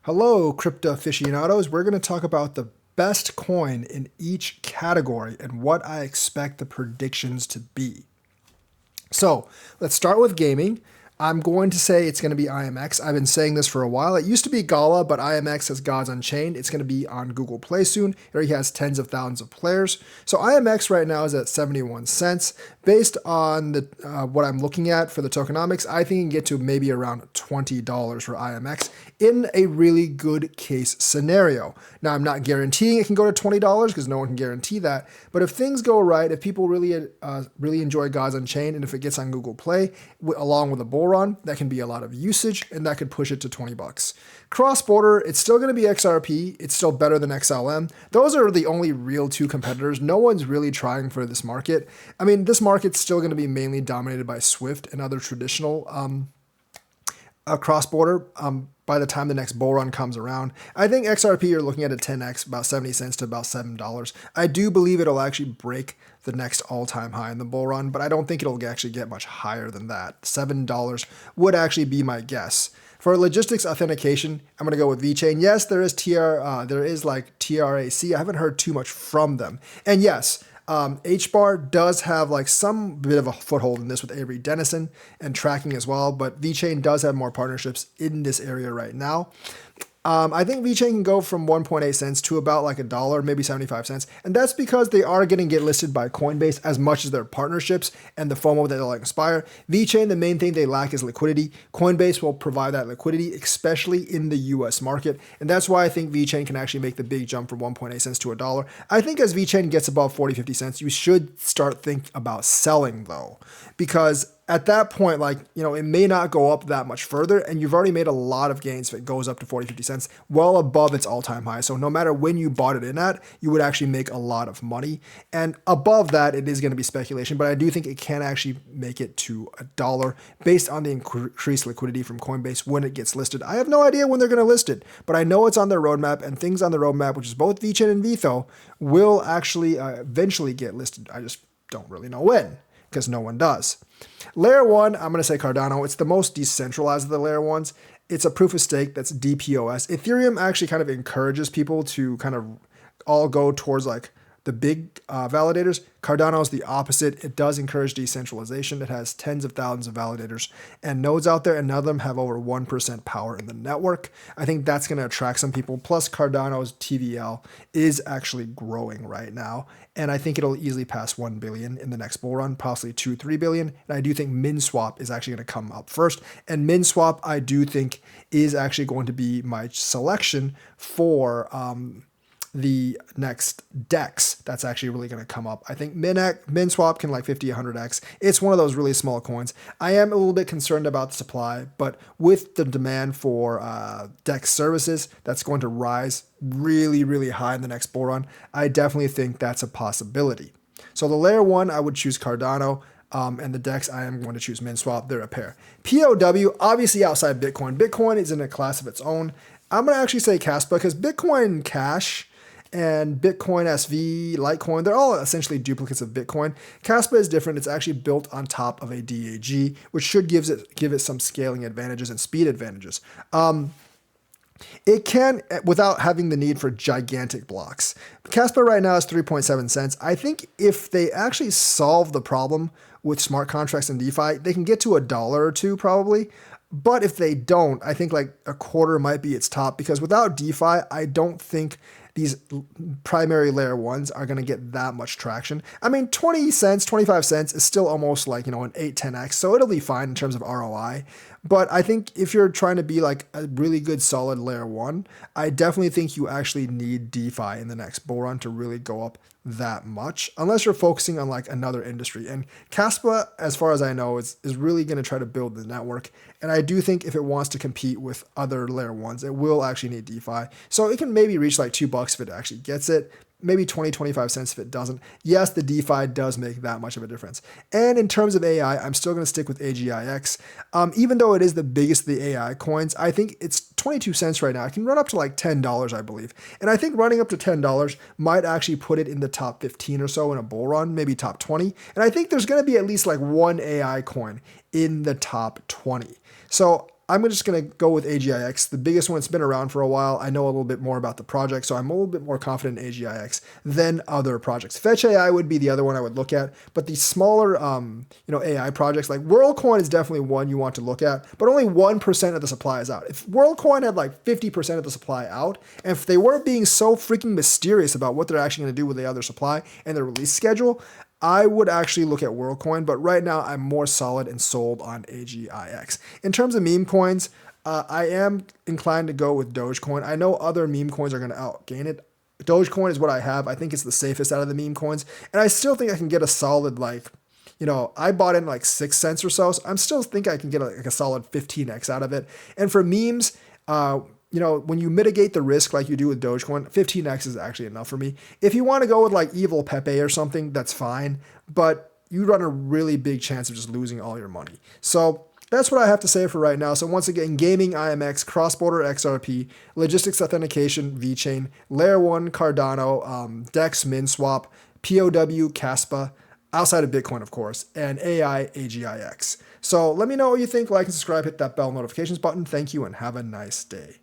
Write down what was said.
Hello, crypto aficionados. We're going to talk about the best coin in each category and what I expect the predictions to be. So let's start with gaming. I'm going to say it's going to be IMX. I've been saying this for a while. It used to be Gala, but IMX has Gods Unchained. It's going to be on Google Play soon. It already has tens of thousands of players. So IMX right now is at 71 cents. Based on the what I'm looking at for the tokenomics, I think you can get to maybe around $20 for IMX in a really good case scenario. Now, I'm not guaranteeing it can go to $20 because no one can guarantee that. But if things go right, if people really enjoy Gods Unchained, and if it gets on Google Play along with a bull run, that can be a lot of usage, and that could push it to 20 bucks. Cross-border, it's still going to be XRP. It's still better than XLM. Those are the only real two competitors. No one's really trying for this market. I mean, this market's still going to be mainly dominated by Swift and other traditional cross-border by the time the next bull run comes around. I think XRP, you're looking at a 10x, about 70 cents to about $7. I do believe it'll actually break the next all-time high in the bull run, but I don't think it'll actually get much higher than that. $7 would actually be my guess. For logistics authentication, I'm going to go with VeChain. Yes, there is like TRAC. I haven't heard too much from them. And yes, HBAR does have like some bit of a foothold in this with Avery Dennison and tracking as well, but VeChain does have more partnerships in this area right now. I think VeChain can go from 1.8 cents to about like $1, maybe 75 cents. And that's because they are going to get listed by Coinbase as much as their partnerships and the FOMO that they'll inspire. VeChain, the main thing they lack is liquidity. Coinbase will provide that liquidity, especially in the US market. And that's why I think VeChain can actually make the big jump from 1.8 cents to $1. I think as VeChain gets above 40, 50 cents, you should start thinking about selling though, because at that point, it may not go up that much further, and you've already made a lot of gains if it goes up to 40, 50 cents, well above its all-time high. So no matter when you bought it in at, you would actually make a lot of money. And above that, it is going to be speculation, but I do think it can actually make it to $1 based on the increased liquidity from Coinbase when it gets listed. I have no idea when they're going to list it, but I know it's on their roadmap, and things on the roadmap, which is both VeChain and VeTho, will actually eventually get listed. I just don't really know when, because no one does. Layer 1, I'm going to say Cardano. It's the most decentralized of the layer 1s. It's a proof of stake that's DPoS. Ethereum actually kind of encourages people to kind of all go towards like the big validators. Cardano is the opposite. It does encourage decentralization. It has tens of thousands of validators and nodes out there, and none of them have over 1% power in the network. I think that's going to attract some people. Plus, Cardano's TVL is actually growing right now, and I think it'll easily pass 1 billion in the next bull run, possibly 2-3 billion. And I do think MinSwap is actually going to come up first. And MinSwap, I do think, is actually going to be my selection for the next DEX that's actually really going to come up. I think MinSwap can like 50, 100x. It's one of those really small coins. I am a little bit concerned about the supply, but with the demand for DEX services, that's going to rise really, really high in the next bull run. I definitely think that's a possibility. So the layer 1, I would choose Cardano. And the DEX, I am going to choose MinSwap. They're a pair. POW, obviously outside Bitcoin. Bitcoin is in a class of its own. I'm going to actually say KASPA because Bitcoin Cash and Bitcoin SV, Litecoin, they're all essentially duplicates of Bitcoin. KASPA is different. It's actually built on top of a DAG, which should give it some scaling advantages and speed advantages. It can, without having the need for gigantic blocks. KASPA right now is 3.7 cents. I think if they actually solve the problem with smart contracts and DeFi, they can get to $1 or $2 probably. But if they don't, I think like a quarter might be its top, because without DeFi, I don't think these primary layer 1s are going to get that much traction. I mean, 20 cents, 25 cents is still almost like, an 8-10x, so it'll be fine in terms of ROI. But I think if you're trying to be like a really good solid layer 1, I definitely think you actually need DeFi in the next bull run to really go up that much, unless you're focusing on like another industry. And KASPA, as far as I know, is really going to try to build the network. And I do think if it wants to compete with other layer 1s, it will actually need DeFi. So it can maybe reach like $2 if it actually gets it. Maybe 20, 25 cents if it doesn't. Yes, the DeFi does make that much of a difference. And in terms of AI, I'm still going to stick with AGIX. Even though it is the biggest of the AI coins, I think it's 22 cents right now. It can run up to like $10, I believe. And I think running up to $10 might actually put it in the top 15 or so in a bull run, maybe top 20. And I think there's going to be at least like one AI coin in the top 20. So I'm just going to go with AGIX, the biggest one. It's been around for a while. I know a little bit more about the project, so I'm a little bit more confident in AGIX than other projects. Fetch AI would be the other one I would look at, but the smaller, AI projects like WorldCoin is definitely one you want to look at, but only 1% of the supply is out. If WorldCoin had like 50% of the supply out, and if they weren't being so freaking mysterious about what they're actually going to do with the other supply and their release schedule, I would actually look at WorldCoin, but right now I'm more solid and sold on AGIX. In terms of meme coins, I am inclined to go with Dogecoin. I know other meme coins are going to outgain it. Dogecoin is what I have. I think it's the safest out of the meme coins, and I still think I can get a solid I bought in like 6 cents or so. So I'm still think I can get a solid 15x out of it. And for memes, when you mitigate the risk like you do with Dogecoin, 15x is actually enough for me. If you want to go with like Evil Pepe or something, that's fine, but you run a really big chance of just losing all your money. So that's what I have to say for right now. So once again, gaming IMX, cross-border XRP, logistics authentication VeChain, Layer 1 Cardano, DEX MinSwap, POW KASPA, outside of Bitcoin, of course, and AI AGIX. So let me know what you think. Like and subscribe, hit that bell notifications button. Thank you and have a nice day.